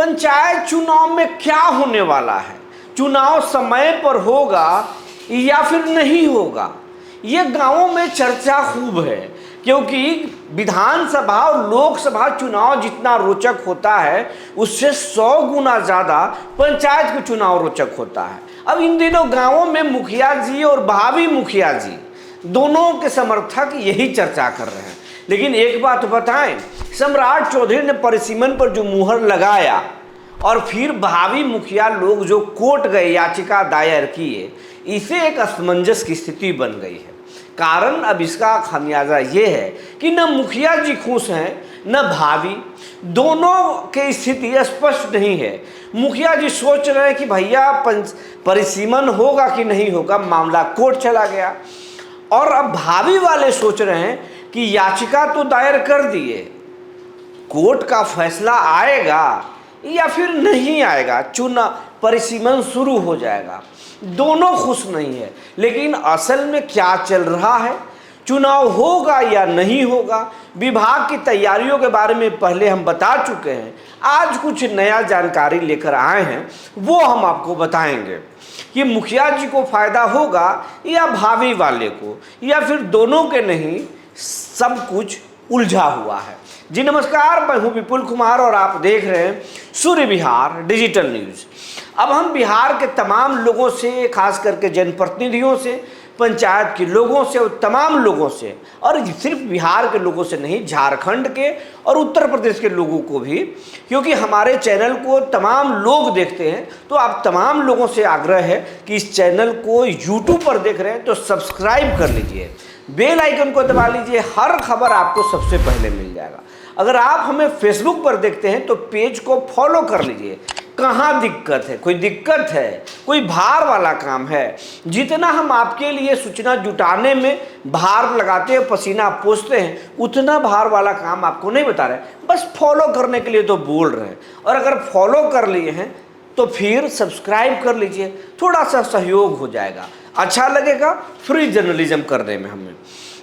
पंचायत चुनाव में क्या होने वाला है, चुनाव समय पर होगा या फिर नहीं होगा, ये गांवों में चर्चा खूब है। क्योंकि विधानसभा और लोकसभा चुनाव जितना रोचक होता है उससे 100 गुना ज़्यादा पंचायत का चुनाव रोचक होता है। अब इन दिनों गांवों में मुखिया जी और भावी मुखिया जी दोनों के समर्थक यही चर्चा कर रहे हैं। लेकिन एक बात बताएं, सम्राट चौधरी ने परिसीमन पर जो मुहर लगाया और फिर भावी मुखिया लोग जो कोर्ट गए, याचिका दायर किए, इसे एक असमंजस की स्थिति बन गई है। कारण अब इसका खामियाजा ये है कि न मुखिया जी खुश हैं न भावी, दोनों की स्थिति स्पष्ट नहीं है। मुखिया जी सोच रहे हैं कि भैया परिसीमन होगा कि नहीं होगा, मामला कोर्ट चला गया। और अब भावी वाले सोच रहे हैं कि याचिका तो दायर कर दिए, कोर्ट का फैसला आएगा या फिर नहीं आएगा, चुनाव परिसीमन शुरू हो जाएगा। दोनों खुश नहीं है। लेकिन असल में क्या चल रहा है, चुनाव होगा या नहीं होगा, विभाग की तैयारियों के बारे में पहले हम बता चुके हैं। आज कुछ नया जानकारी लेकर आए हैं, वो हम आपको बताएंगे कि मुखिया जी को फायदा होगा या भावी वाले को, या फिर दोनों के नहीं, सब कुछ उलझा हुआ है। जी नमस्कार, मैं हूं विपुल कुमार और आप देख रहे हैं सूर्य विहार डिजिटल न्यूज़। अब हम बिहार के तमाम लोगों से, खास करके जनप्रतिनिधियों से, पंचायत के लोगों से और तमाम लोगों से, और सिर्फ बिहार के लोगों से नहीं, झारखंड के और उत्तर प्रदेश के लोगों को भी, क्योंकि हमारे चैनल को तमाम लोग देखते हैं, तो आप तमाम लोगों से आग्रह है कि इस चैनल को यूट्यूब पर देख रहे हैं तो सब्सक्राइब कर लीजिए, बेल आइकन को दबा लीजिए, हर खबर आपको सबसे पहले मिल जाएगा। अगर आप हमें फेसबुक पर देखते हैं तो पेज को फॉलो कर लीजिए। कहाँ दिक्कत है, कोई दिक्कत है, कोई भार वाला काम है, जितना हम आपके लिए सूचना जुटाने में भार लगाते हैं, पसीना पोंछते हैं, उतना भार वाला काम आपको नहीं बता रहे, बस फॉलो करने के लिए तो बोल रहे हैं। और अगर फॉलो कर लिए हैं तो फिर सब्सक्राइब कर लीजिए, थोड़ा सा सहयोग हो जाएगा, अच्छा लगेगा फ्री जर्नलिज्म करने में हमें।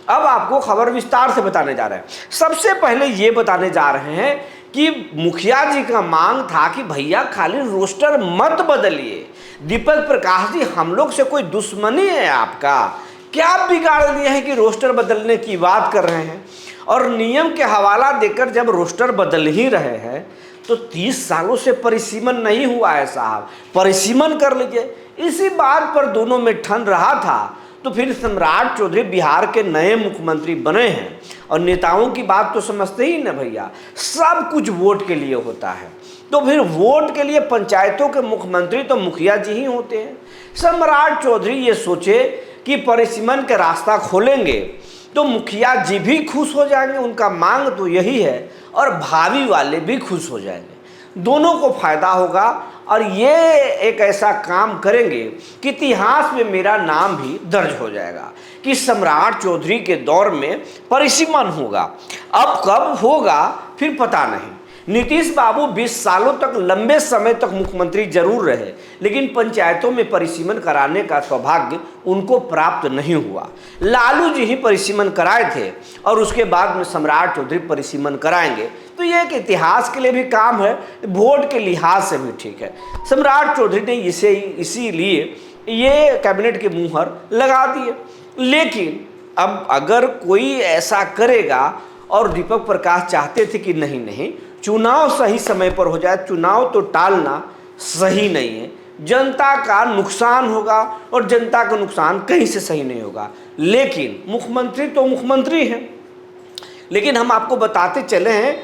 अब आपको खबर विस्तार से बताने जा रहे हैं। सबसे पहले ये बताने जा रहे हैं कि मुखिया जी का मांग था कि भैया खाली रोस्टर मत बदलिए। दीपक प्रकाश जी, हम लोग से कोई दुश्मनी है आपका? क्या बिगाड़ दिया है कि रोस्टर बदलने की बात कर रहे हैं? और नियम के हवाला देकर जब रोस्टर बदल ही रहे हैं तो 30 सालों से परिसीमन नहीं हुआ है साहब, परिसीमन कर लीजिए। इसी बात पर दोनों में ठन रहा था तो फिर सम्राट चौधरी बिहार के नए मुख्यमंत्री बने हैं। और नेताओं की बात तो समझते ही ना भैया, सब कुछ वोट के लिए होता है, तो फिर वोट के लिए पंचायतों के मुख्यमंत्री तो मुखिया जी ही होते हैं। सम्राट चौधरी ये सोचे कि परिसीमन का रास्ता खोलेंगे तो मुखिया जी भी खुश हो जाएंगे, उनका मांग तो यही है, और भावी वाले भी खुश हो जाएंगे, दोनों को फायदा होगा। और ये एक ऐसा काम करेंगे कि इतिहास में मेरा नाम भी दर्ज हो जाएगा कि सम्राट चौधरी के दौर में परिसीमन होगा। अब कब होगा फिर पता नहीं। नीतीश बाबू 20 सालों तक, लंबे समय तक मुख्यमंत्री जरूर रहे, लेकिन पंचायतों में परिसीमन कराने का सौभाग्य उनको प्राप्त नहीं हुआ। लालू जी ही परिसीमन कराए थे और उसके बाद में सम्राट चौधरी परिसीमन कराएंगे। तो ये एक इतिहास के लिए भी काम है, वोट के लिहाज से भी ठीक है। सम्राट चौधरी ने इसीलिए ये कैबिनेट की मुहर लगा दी है। लेकिन अब अगर कोई ऐसा करेगा, और दीपक प्रकाश चाहते थे कि नहीं, चुनाव सही समय पर हो जाए, चुनाव तो टालना सही नहीं है, जनता का नुकसान होगा और जनता का नुकसान कहीं से सही नहीं होगा। लेकिन मुख्यमंत्री तो मुख्यमंत्री हैं। लेकिन हम आपको बताते चले हैं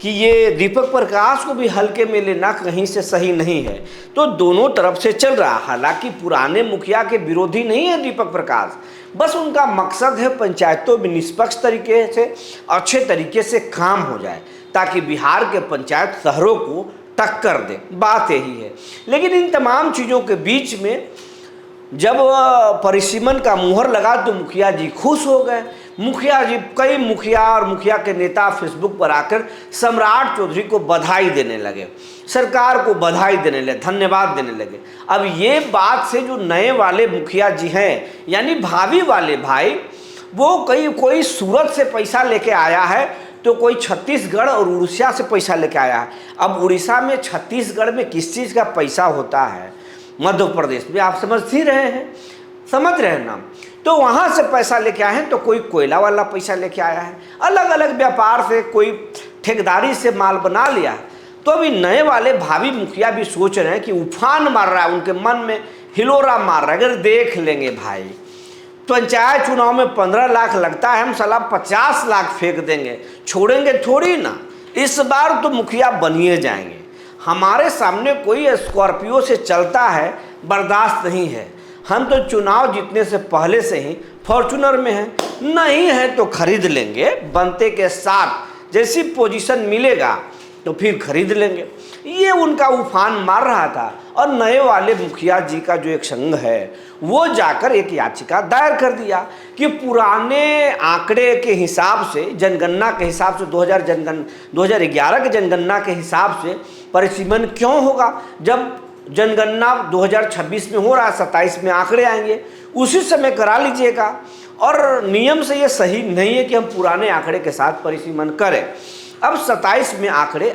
कि ये दीपक प्रकाश को भी हल्के में लेना कहीं से सही नहीं है, तो दोनों तरफ से चल रहा। हालांकि पुराने मुखिया के विरोधी नहीं है दीपक प्रकाश, बस उनका मकसद है पंचायतों में निष्पक्ष तरीके से, अच्छे तरीके से काम हो जाए, ताकि बिहार के पंचायत शहरों को टक्कर दे, बात यही है। लेकिन इन तमाम चीज़ों के बीच में जब परिसीमन का मुहर लगा तो मुखिया जी खुश हो गए। मुखिया जी, कई मुखिया और मुखिया के नेता फेसबुक पर आकर सम्राट चौधरी को बधाई देने लगे, सरकार को बधाई देने लगे, धन्यवाद देने लगे। अब ये बात से जो नए वाले मुखिया जी हैं, यानी भावी वाले भाई, वो कोई सूरत से पैसा लेके आया है तो कोई छत्तीसगढ़ और उड़ीसा से पैसा लेके आया है। अब उड़ीसा में छत्तीसगढ़ में किस चीज़ का पैसा होता है, मध्य प्रदेश में आप समझ ही रहे हैं, समझ रहे हैं ना। तो वहाँ से पैसा लेके आए हैं, तो कोई कोयला वाला पैसा लेके आया है, अलग अलग व्यापार से कोई ठेकेदारी से माल बना लिया है। तो अभी नए वाले भावी मुखिया भी सोच रहे हैं कि उफान मार रहा है, उनके मन में हिलोरा मार रहा है। अगर देख लेंगे भाई, पंचायत चुनाव में 15 लाख लगता है, हम साला 50 लाख फेंक देंगे, छोड़ेंगे थोड़ी ना। इस बार तो मुखिया बनिए जाएंगे। हमारे सामने कोई स्कॉर्पियो से चलता है, बर्दाश्त नहीं है। हम तो चुनाव जीतने से पहले से ही फॉर्चूनर में हैं, नहीं है तो खरीद लेंगे बनते के साथ। जैसी पोजीशन मिलेगा तो फिर खरीद लेंगे। ये उनका उफान मार रहा था। और नए वाले मुखिया जी का जो एक संघ है वो जाकर एक याचिका दायर कर दिया कि पुराने आंकड़े के हिसाब से, जनगणना के हिसाब से, 2011 के जनगणना के हिसाब से परिसीमन क्यों होगा, जब जनगणना 2026 में हो रहा है, 27 में आंकड़े आएंगे, उसी समय करा लीजिएगा। और नियम से ये सही नहीं है कि हम पुराने आंकड़े के साथ परिसीमन करें। अब 27 में आंकड़े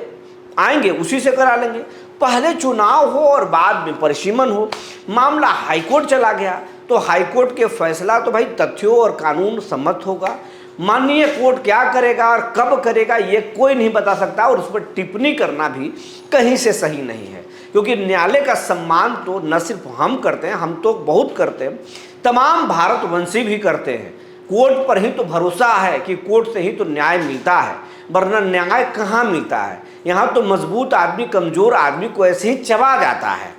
आएंगे, उसी से करा लेंगे। पहले चुनाव हो और बाद में परिसीमन हो। मामला हाईकोर्ट चला गया तो हाईकोर्ट के फैसला तो भाई तथ्यों और कानून सम्मत होगा। माननीय कोर्ट क्या करेगा और कब करेगा ये कोई नहीं बता सकता, और उस पर टिप्पणी करना भी कहीं से सही नहीं है, क्योंकि न्यायालय का सम्मान तो न सिर्फ हम करते हैं, हम तो बहुत करते हैं, तमाम भारतवंशी भी करते हैं। कोर्ट पर ही तो भरोसा है कि कोर्ट से ही तो न्याय मिलता है, वरना न्याय कहाँ मिलता है। यहाँ तो मजबूत आदमी कमज़ोर आदमी को ऐसे ही चबा जाता है।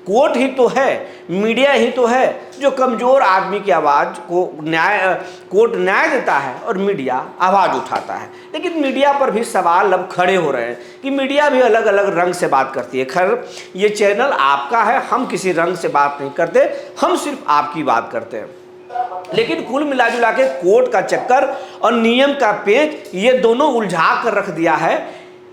कोर्ट ही तो है, मीडिया ही तो है जो कमज़ोर आदमी की आवाज़ को कोर्ट न्याय देता है और मीडिया आवाज़ उठाता है। लेकिन मीडिया पर भी सवाल अब खड़े हो रहे हैं कि मीडिया भी अलग अलग रंग से बात करती है। खैर, ये चैनल आपका है, हम किसी रंग से बात नहीं करते, हम सिर्फ आपकी बात करते हैं। लेकिन कुल मिला जुला के कोर्ट का चक्कर और नियम का पेच ये दोनों उलझा कर रख दिया है।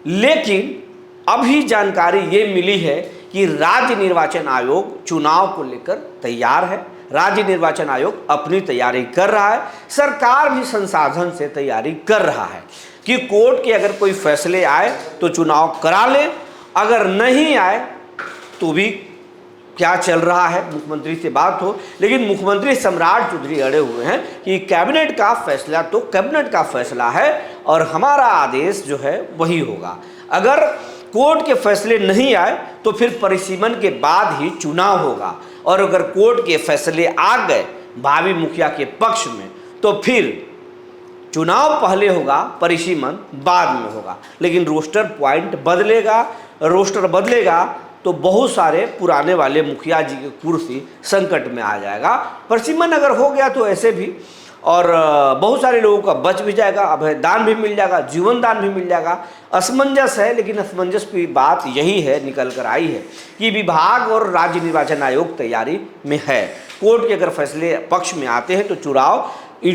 लेकिन अभी जानकारी ये मिली है कि राज्य निर्वाचन आयोग चुनाव को लेकर तैयार है। राज्य निर्वाचन आयोग अपनी तैयारी कर रहा है, सरकार भी संसाधन से तैयारी कर रहा है कि कोर्ट के अगर कोई फैसले आए तो चुनाव करा ले, अगर नहीं आए तो भी क्या चल रहा है, मुख्यमंत्री से बात हो। लेकिन मुख्यमंत्री सम्राट चौधरी अड़े हुए हैं कि कैबिनेट का फैसला तो कैबिनेट का फैसला है और हमारा आदेश जो है वही होगा। अगर कोर्ट के फैसले नहीं आए तो फिर परिसीमन के बाद ही चुनाव होगा, और अगर कोर्ट के फैसले आ गए भावी मुखिया के पक्ष में तो फिर चुनाव पहले होगा, परिसीमन बाद में होगा। लेकिन रोस्टर पॉइंट बदलेगा, रोस्टर बदलेगा तो बहुत सारे पुराने वाले मुखिया जी की कुर्सी संकट में आ जाएगा। परिसीमन अगर हो गया तो ऐसे भी, और बहुत सारे लोगों का बच भी जाएगा, अभय दान भी मिल जाएगा, जीवन दान भी मिल जाएगा। असमंजस है, लेकिन असमंजस की बात यही है, निकल कर आई है कि विभाग और राज्य निर्वाचन आयोग तैयारी में है। कोर्ट के अगर फैसले पक्ष में आते हैं तो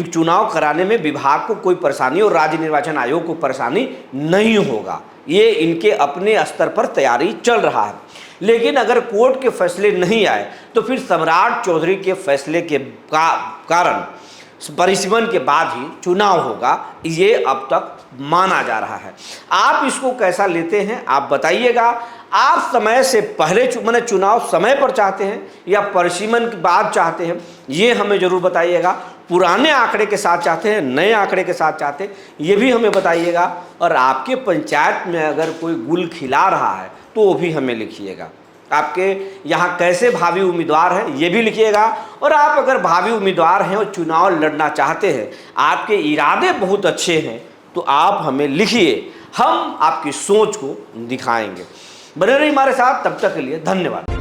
चुनाव कराने में विभाग को कोई परेशानी और राज्य निर्वाचन आयोग को परेशानी नहीं होगा। ये इनके अपने स्तर पर तैयारी चल रहा है। लेकिन अगर कोर्ट के फैसले नहीं आए तो फिर सम्राट चौधरी के फैसले के कारण परिसीमन के बाद ही चुनाव होगा, ये अब तक माना जा रहा है। आप इसको कैसा लेते हैं आप बताइएगा। आप समय से पहले मैंने चुनाव समय पर चाहते हैं या परिसीमन के बाद चाहते हैं, ये हमें ज़रूर बताइएगा। पुराने आंकड़े के साथ चाहते हैं, नए आंकड़े के साथ चाहते हैं, ये भी हमें बताइएगा। और आपके पंचायत में अगर कोई गुल खिला रहा है तो वो भी हमें लिखिएगा। आपके यहाँ कैसे भावी उम्मीदवार हैं ये भी लिखिएगा। और आप अगर भावी उम्मीदवार हैं और चुनाव लड़ना चाहते हैं, आपके इरादे बहुत अच्छे हैं, तो आप हमें लिखिए, हम आपकी सोच को दिखाएंगे। बने रहिए हमारे साथ, तब तक के लिए धन्यवाद।